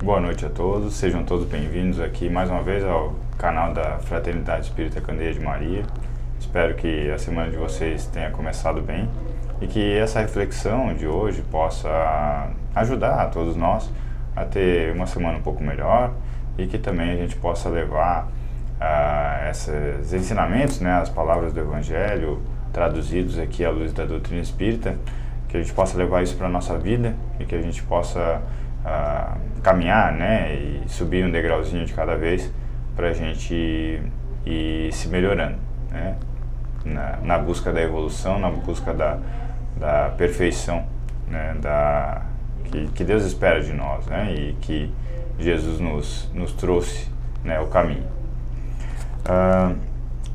Boa noite a todos, sejam todos bem-vindos aqui mais uma vez ao canal da Fraternidade Espírita Candeia de Maria. Espero que a semana de vocês tenha começado bem e que essa reflexão de hoje possa ajudar a todos nós a ter uma semana um pouco melhor e que também a gente possa levar esses ensinamentos, né, as palavras do Evangelho traduzidos aqui à luz da doutrina espírita, que a gente possa levar isso para a nossa vida e que a gente possa caminhar, né, e subir um degrauzinho de cada vez para a gente ir se melhorando, né, na busca da evolução, na busca da perfeição, né, que Deus espera de nós, né, e que Jesus nos trouxe, né, o caminho.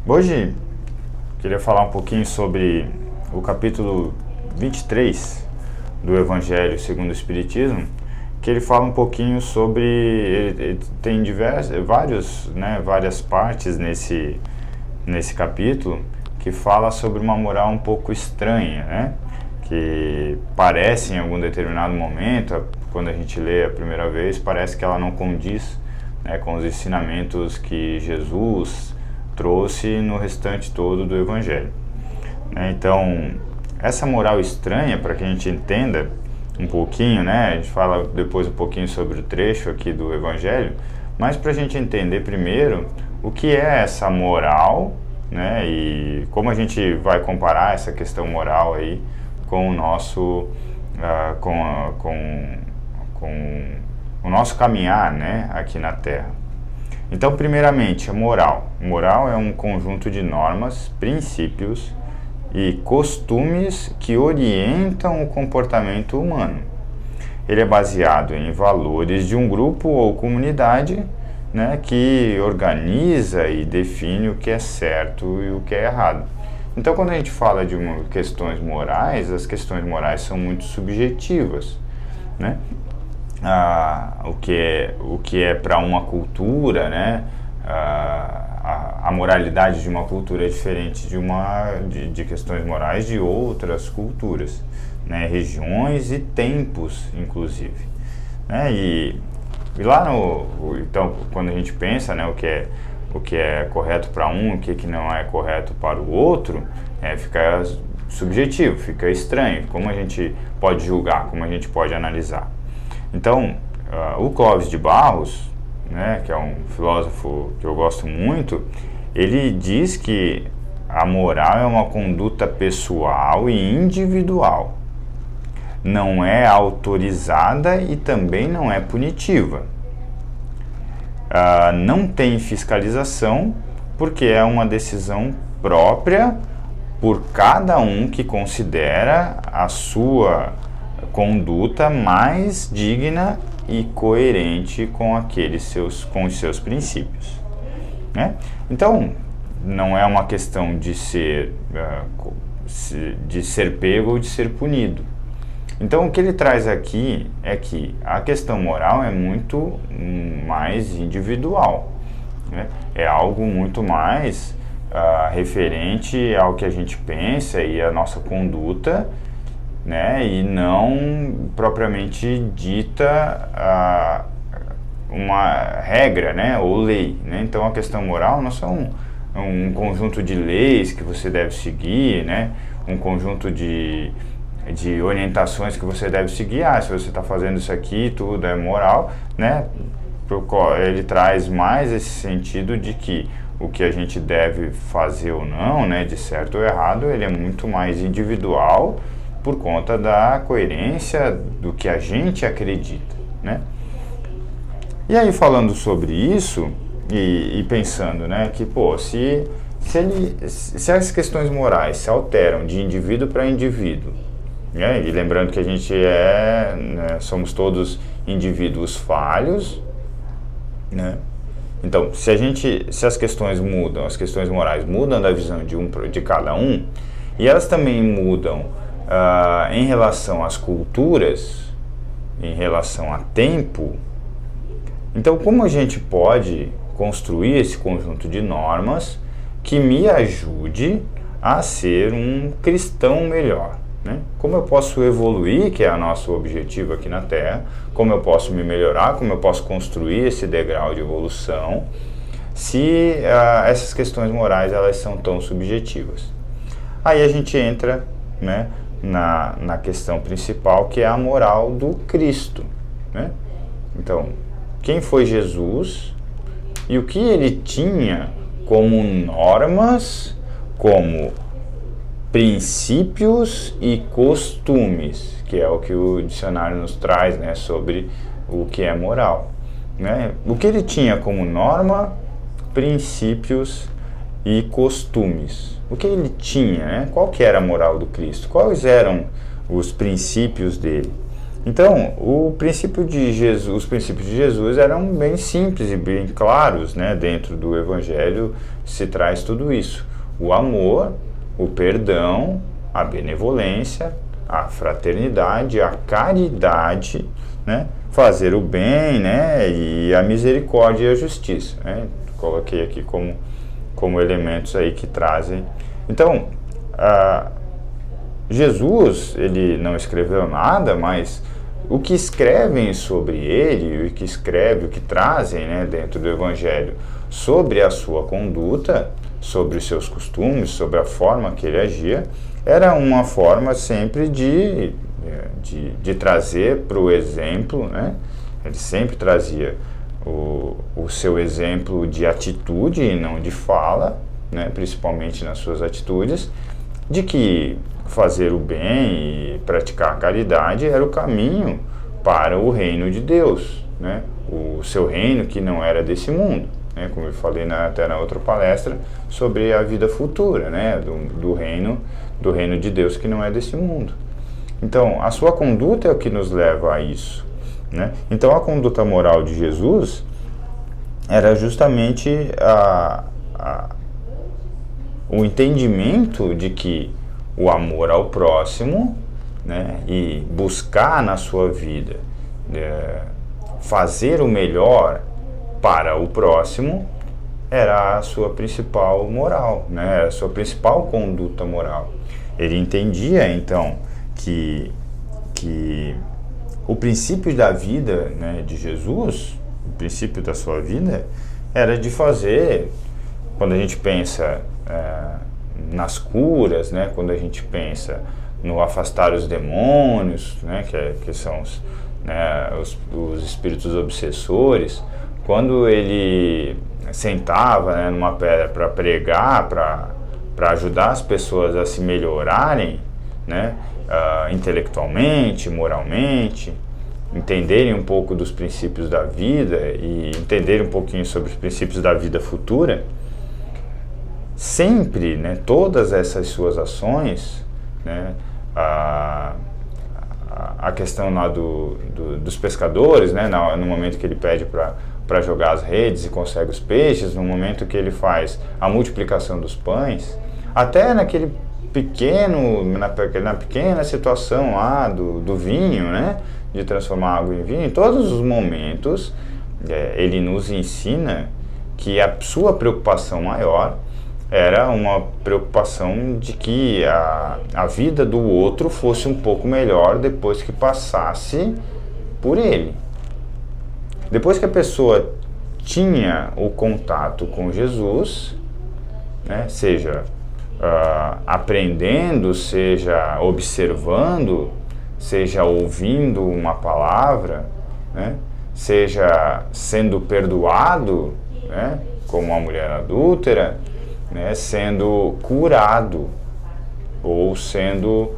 Hoje queria falar um pouquinho sobre o capítulo 23 do Evangelho segundo o Espiritismo, que ele fala um pouquinho sobre, ele tem várias partes nesse capítulo que fala sobre uma moral um pouco estranha, né? Que parece em algum determinado momento, quando a gente lê a primeira vez, parece que ela não condiz, né, com os ensinamentos que Jesus trouxe no restante todo do Evangelho, né? Então, essa moral estranha, para que a gente entenda um pouquinho, né? A gente fala depois um pouquinho sobre o trecho aqui do Evangelho, mas para a gente entender primeiro o que é essa moral, né? E como a gente vai comparar essa questão moral aí com o nosso com o nosso caminhar, né, aqui na Terra. Então, primeiramente, a moral. Moral é um conjunto de normas, princípios e costumes que orientam o comportamento humano. Ele é baseado em valores de um grupo ou comunidade, né, que organiza e define o que é certo e o que é errado. Então, quando a gente fala de questões morais, as questões morais são muito subjetivas, né? O que é para uma cultura, né? A moralidade de uma cultura é diferente de questões morais de outras culturas, né, regiões e tempos, inclusive, né, e lá então, quando a gente pensa, né, o que é correto para um, o que não é correto para o outro, fica subjetivo, fica estranho. Como a gente pode julgar, como a gente pode analisar? Então, o Clóvis de Barros, né, que é um filósofo que eu gosto muito, ele diz que a moral é uma conduta pessoal e individual. Não é autorizada e também não é punitiva. Não tem fiscalização, porque é uma decisão própria por cada um que considera a sua conduta mais digna e coerente com os seus princípios, né? Então, não é uma questão de ser pego ou de ser punido. Então, o que ele traz aqui é que a questão moral é muito mais individual, né? É algo muito mais referente ao que a gente pensa e a nossa conduta, né? E não propriamente dita uma regra, né, ou lei, né? Então, a questão moral não são um conjunto de leis que você deve seguir, né? Um conjunto de orientações que você deve seguir. Se você está fazendo isso aqui, tudo é moral, né? Ele traz mais esse sentido de que o que a gente deve fazer ou não, né, de certo ou errado, ele é muito mais individual por conta da coerência do que a gente acredita, né? E aí, falando sobre isso e pensando, né, que, se as questões morais se alteram de indivíduo para indivíduo, né, e lembrando que a gente somos todos indivíduos falhos, né? Então, se as questões mudam, as questões morais mudam da visão de cada um, e elas também mudam em relação às culturas, em relação a tempo. Então, como a gente pode construir esse conjunto de normas que me ajude a ser um cristão melhor, né? Como eu posso evoluir, que é o nosso objetivo aqui na Terra, como eu posso me melhorar, como eu posso construir esse degrau de evolução, se essas questões morais elas são tão subjetivas. Aí a gente entra, né, na questão principal, que é a moral do Cristo, né? Então, quem foi Jesus e o que ele tinha como normas, como princípios e costumes, que é o que o dicionário nos traz, né, sobre o que é moral, né? O que ele tinha como norma, princípios e costumes. O que ele tinha, né? Qual que era a moral do Cristo? Quais eram os princípios dele? Então, os princípios de Jesus eram bem simples e bem claros, né? Dentro do Evangelho se traz tudo isso: o amor, o perdão, a benevolência, a fraternidade, a caridade, né? Fazer o bem, né? E a misericórdia e a justiça, né? Coloquei aqui como elementos aí que trazem. Então, Jesus, ele não escreveu nada, mas o que escrevem sobre ele, o que trazem, né, dentro do Evangelho sobre a sua conduta, sobre os seus costumes, sobre a forma que ele agia, era uma forma sempre de trazer para o exemplo, né? Ele sempre trazia o seu exemplo de atitude e não de fala, né? Principalmente nas suas atitudes, de que fazer o bem e praticar a caridade era o caminho para o reino de Deus, né? O seu reino que não era desse mundo, né? Como eu falei até na outra palestra sobre a vida futura, né? do reino de Deus que não é desse mundo. Então, a sua conduta é o que nos leva a isso, né? Então, a conduta moral de Jesus era justamente o entendimento de que o amor ao próximo, né, e buscar na sua vida fazer o melhor para o próximo era a sua principal moral, né, era a sua principal conduta moral. Ele entendia, então, que o princípio da vida, né, de Jesus, o princípio da sua vida, era de fazer, quando a gente pensa nas curas, né, quando a gente pensa no afastar os demônios, né, que são os espíritos obsessores, quando ele sentava, né, numa pedra para pregar, para ajudar as pessoas a se melhorarem, né, intelectualmente, moralmente, entenderem um pouco dos princípios da vida e entenderem um pouquinho sobre os princípios da vida futura, sempre, né, todas essas suas ações, né, a questão lá dos pescadores, né, no momento que ele pede para jogar as redes e consegue os peixes, no momento que ele faz a multiplicação dos pães, até na pequena situação lá do vinho, né, de transformar água em vinho, em todos os momentos ele nos ensina que a sua preocupação maior era uma preocupação de que a vida do outro fosse um pouco melhor depois que passasse por ele. Depois que a pessoa tinha o contato com Jesus, né, seja aprendendo, seja observando, seja ouvindo uma palavra, né, seja sendo perdoado, né, como a mulher adúltera, né, sendo curado ou sendo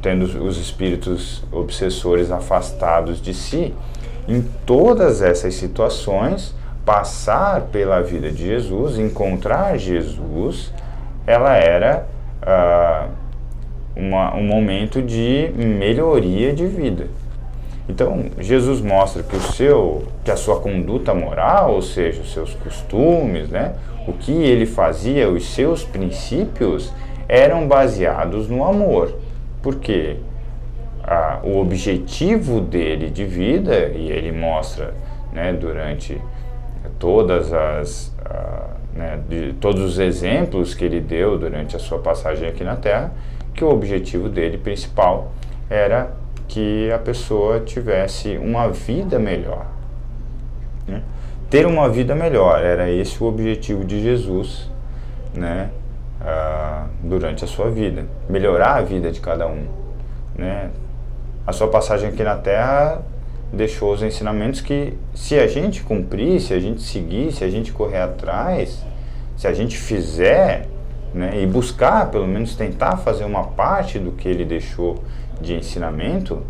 tendo os espíritos obsessores afastados de si. Em todas essas situações, passar pela vida de Jesus, encontrar Jesus, ela era um momento de melhoria de vida. Então, Jesus mostra que a sua conduta moral, ou seja, os seus costumes, né, o que ele fazia, os seus princípios, eram baseados no amor. Porque o objetivo dele de vida, e ele mostra, né, durante todos os exemplos que ele deu durante a sua passagem aqui na Terra, que o objetivo dele principal era que a pessoa tivesse uma vida melhor, né? Ter uma vida melhor, era esse o objetivo de Jesus, né? Durante a sua vida, melhorar a vida de cada um, né? A sua passagem aqui na Terra deixou os ensinamentos que, se a gente cumprir, se a gente seguir, se a gente correr atrás, se a gente fizer, né, e buscar, pelo menos tentar fazer uma parte do que ele deixou de ensinamento,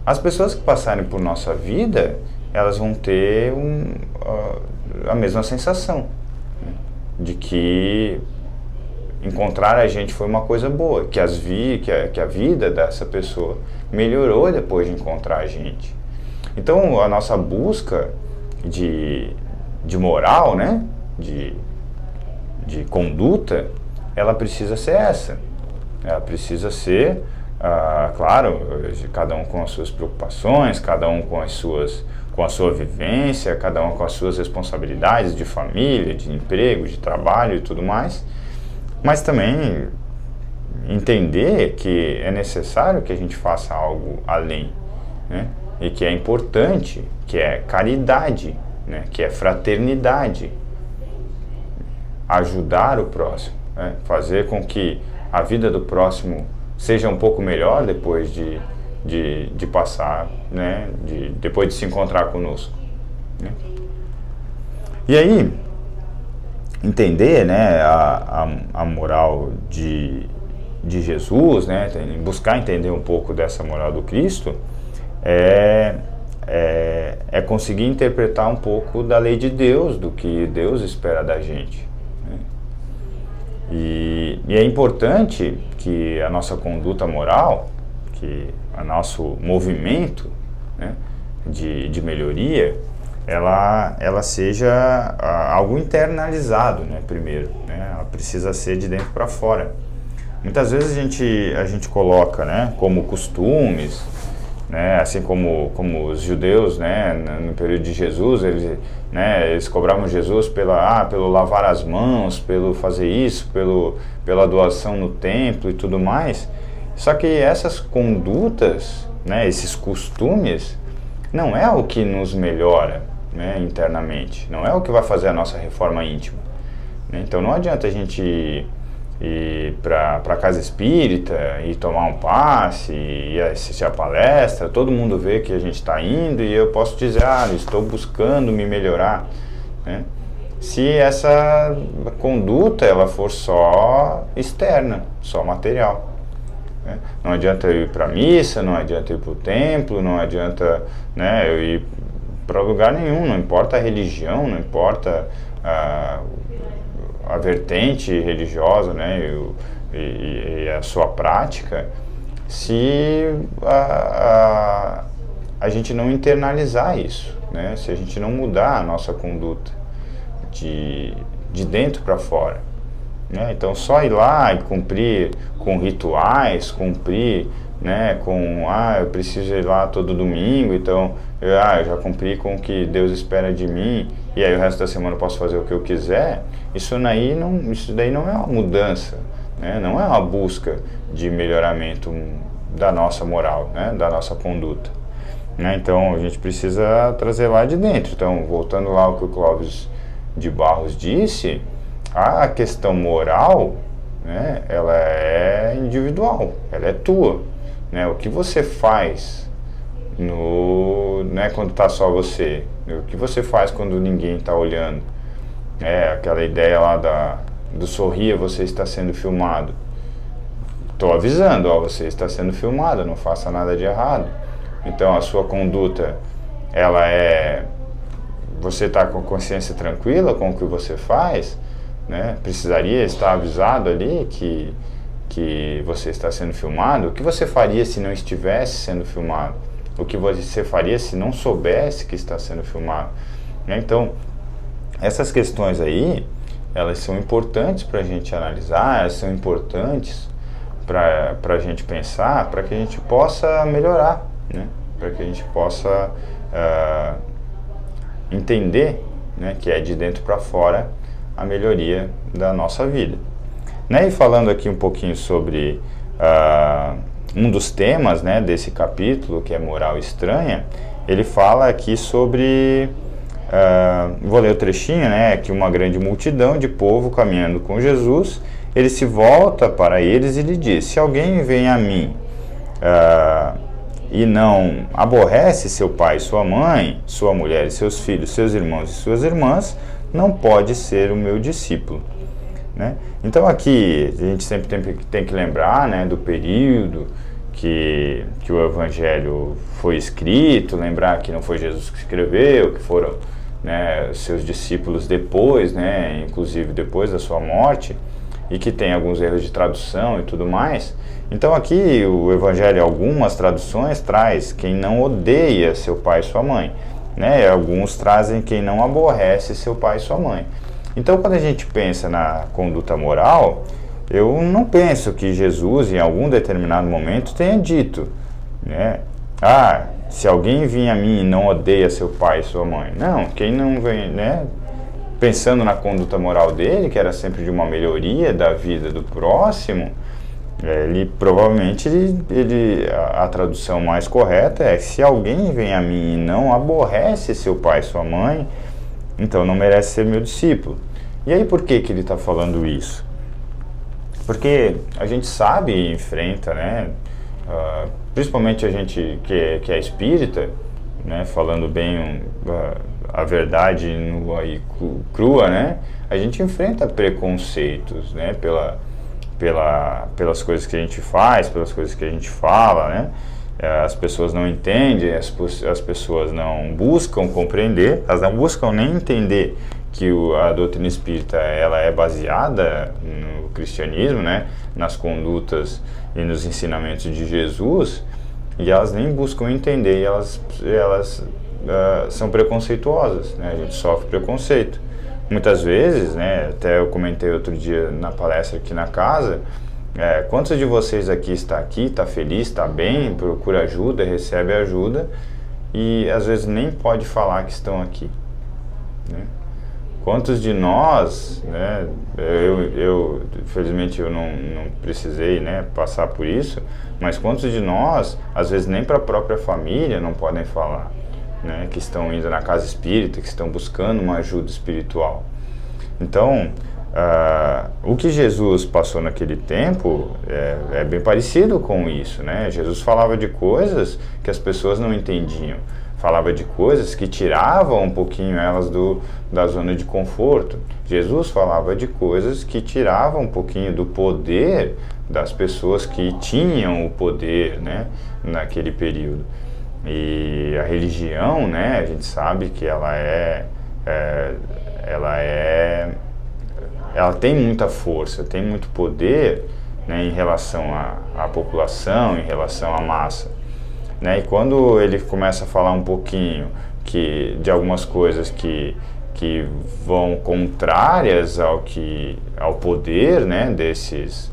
as pessoas que passarem por nossa vida, elas vão ter a mesma sensação, né, de que encontrar a gente foi uma coisa boa, que a vida dessa pessoa melhorou depois de encontrar a gente. Então, a nossa busca de moral, né, de conduta, ela precisa ser essa. Ela precisa ser, claro, cada um com as suas preocupações, cada um com a sua vivência, cada um com as suas responsabilidades de família, de emprego, de trabalho e tudo mais, mas também entender que é necessário que a gente faça algo além, né? E que é importante, que é caridade, né? Que é fraternidade, ajudar o próximo, né? Fazer com que a vida do próximo seja um pouco melhor depois de passar, né? Depois de se encontrar conosco, né? E aí, entender, né, a moral de Jesus, né, buscar entender um pouco dessa moral do Cristo, é conseguir interpretar um pouco da lei de Deus, do que Deus espera da gente, né? E é importante que a nossa conduta moral, que o nosso movimento, né, de melhoria, ela seja algo internalizado, né, primeiro, né? Ela precisa ser de dentro para fora. Muitas vezes a gente coloca, né, como costumes, né, assim como os judeus, né, no período de Jesus, eles cobravam Jesus pelo lavar as mãos, pelo fazer isso, pela doação no templo e tudo mais. Só que essas condutas, né, esses costumes, não é o que nos melhora, né, internamente, não é o que vai fazer a nossa reforma íntima, né? Então não adianta a gente ir para a casa espírita e tomar um passe e assistir a palestra, todo mundo vê que a gente está indo e eu posso dizer, estou buscando me melhorar, né? Se essa conduta ela for só externa, só material, né? Não adianta eu ir para a missa, não adianta eu ir para o templo, não adianta, né, eu ir para lugar nenhum, não importa a religião, não importa a vertente religiosa, né, e a sua prática, se a gente não internalizar isso, né, se a gente não mudar a nossa conduta de dentro para fora, né? Então só ir lá e cumprir com rituais, cumprir, né, eu preciso ir lá todo domingo, então eu já cumpri com o que Deus espera de mim e aí o resto da semana eu posso fazer o que eu quiser. Isso daí não é uma mudança, né? Não é uma busca de melhoramento da nossa moral, né, da nossa conduta, né? Então a gente precisa trazer lá de dentro. Então, voltando lá ao que o Clóvis de Barros disse, a questão moral, né, ela é individual, ela é tua, né? O que você faz quando está só você, o que você faz quando ninguém está olhando, aquela ideia lá do sorria, você está sendo filmado. Estou avisando, você está sendo filmado, não faça nada de errado. Então a sua conduta, você está com consciência tranquila com o que você faz, né? Precisaria estar avisado ali que você está sendo filmado. O que você faria se não estivesse sendo filmado? O que você faria se não soubesse que está sendo filmado? Então, essas questões aí, elas são importantes para a gente analisar, elas são importantes para a gente pensar, para que a gente possa melhorar, né? Para que a gente possa entender, né, que é de dentro para fora a melhoria da nossa vida, né? E falando aqui um pouquinho sobre um dos temas, né, desse capítulo, que é moral estranha, ele fala aqui sobre, vou ler o trechinho, né, que uma grande multidão de povo caminhando com Jesus, ele se volta para eles e lhe diz: se alguém vem a mim e não aborrece seu pai, sua mãe, sua mulher, seus filhos, seus irmãos e suas irmãs, não pode ser o meu discípulo. Né? Então aqui a gente sempre tem que lembrar, né, do período que o Evangelho foi escrito, lembrar que não foi Jesus que escreveu, que foram, né, seus discípulos depois, né, inclusive depois da sua morte, e que tem alguns erros de tradução e tudo mais. Então aqui o Evangelho, algumas traduções traz quem não odeia seu pai e sua mãe, né? Alguns trazem quem não aborrece seu pai e sua mãe. Então quando a gente pensa na conduta moral, eu não penso que Jesus em algum determinado momento tenha dito, né, se alguém vir a mim e não odeia seu pai e sua mãe. Não, quem não vem, né, pensando na conduta moral dele, que era sempre de uma melhoria da vida do próximo, ele provavelmente, a tradução mais correta é: se alguém vem a mim e não aborrece seu pai e sua mãe, então não merece ser meu discípulo. E aí por que ele está falando isso? Porque a gente sabe e enfrenta, né, principalmente a gente que é espírita, né, falando bem a verdade nua e crua, né, a gente enfrenta preconceitos, né, pelas coisas que a gente faz, pelas coisas que a gente fala, né? As pessoas não entendem, as pessoas não buscam compreender, elas não buscam nem entender que a doutrina espírita ela é baseada no cristianismo, né? Nas condutas e nos ensinamentos de Jesus, e elas nem buscam entender, e elas são preconceituosas, né? A gente sofre preconceito. Muitas vezes, né, até eu comentei outro dia na palestra aqui na casa, quantos de vocês aqui está feliz, está bem, procura ajuda, recebe ajuda e às vezes nem pode falar que estão aqui, né? Quantos de nós, né, infelizmente eu não precisei, né, passar por isso, mas quantos de nós, às vezes nem para a própria família não podem falar, né, que estão indo na casa espírita, que estão buscando uma ajuda espiritual. Então, o que Jesus passou naquele tempo é bem parecido com isso, né? Jesus falava de coisas que as pessoas não entendiam, falava de coisas que tiravam um pouquinho elas da zona de conforto. Jesus falava de coisas que tiravam um pouquinho do poder das pessoas que tinham o poder, né, naquele período. E a religião, né, a gente sabe que ela tem muita força, tem muito poder, né, em relação à população, em relação à massa, né? E quando ele começa a falar um pouquinho de algumas coisas que vão contrárias ao poder, né, desses,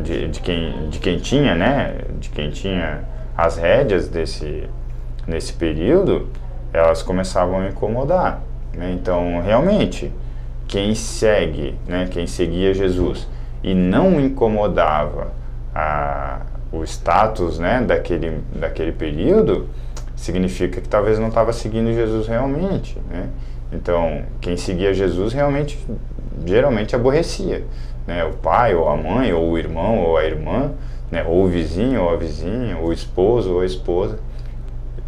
de quem tinha, né, de quem tinha as rédeas nesse período, elas começavam a incomodar, né? Então, realmente, quem seguia Jesus e não incomodava o status, né, daquele período, significa que talvez não estava seguindo Jesus realmente, né? Então, quem seguia Jesus geralmente aborrecia, né? O pai, ou a mãe, ou o irmão, ou a irmã, né? Ou o vizinho, ou a vizinha, ou o esposo, ou a esposa.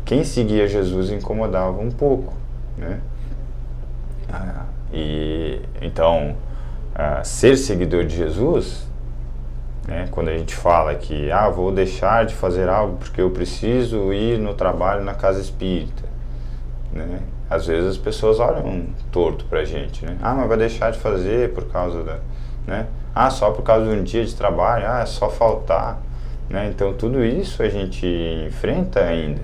Quem seguia Jesus incomodava um pouco, né? E então, ser seguidor de Jesus, né, quando a gente fala que vou deixar de fazer algo porque eu preciso ir no trabalho na casa espírita, né? Às vezes as pessoas olham torto pra gente, né? Mas vai deixar de fazer por causa né? Só por causa de um dia de trabalho, é só faltar, né? Então tudo isso a gente enfrenta ainda,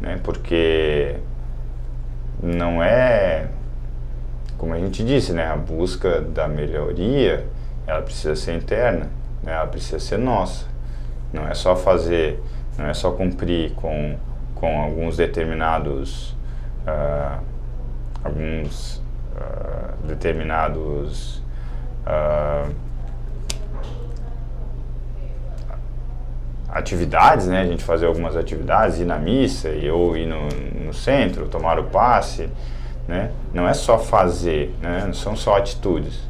né? Porque não é, como a gente disse, né? A busca da melhoria, ela precisa ser interna, né? Ela precisa ser nossa. Não é só fazer, não é só cumprir com alguns determinados atividades, né? A gente fazer algumas atividades, ir na missa, ou ir no centro, tomar o passe, né? Não é só fazer, né? Não são só atitudes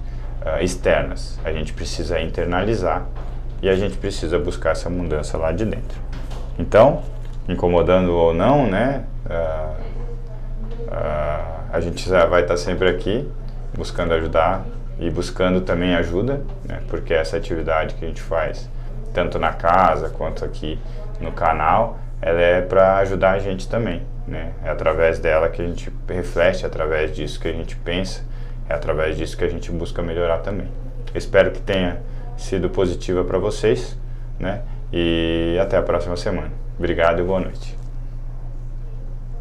externas. A gente precisa internalizar e a gente precisa buscar essa mudança lá de dentro. Então, incomodando ou não, né? A gente já vai estar sempre aqui buscando ajudar e buscando também ajuda, né? Porque essa atividade que a gente faz, tanto na casa quanto aqui no canal, ela é para ajudar a gente também, né? É através dela que a gente reflete, é através disso que a gente pensa, é através disso que a gente busca melhorar também. Espero que tenha sido positiva para vocês, né? E até a próxima semana. Obrigado e boa noite.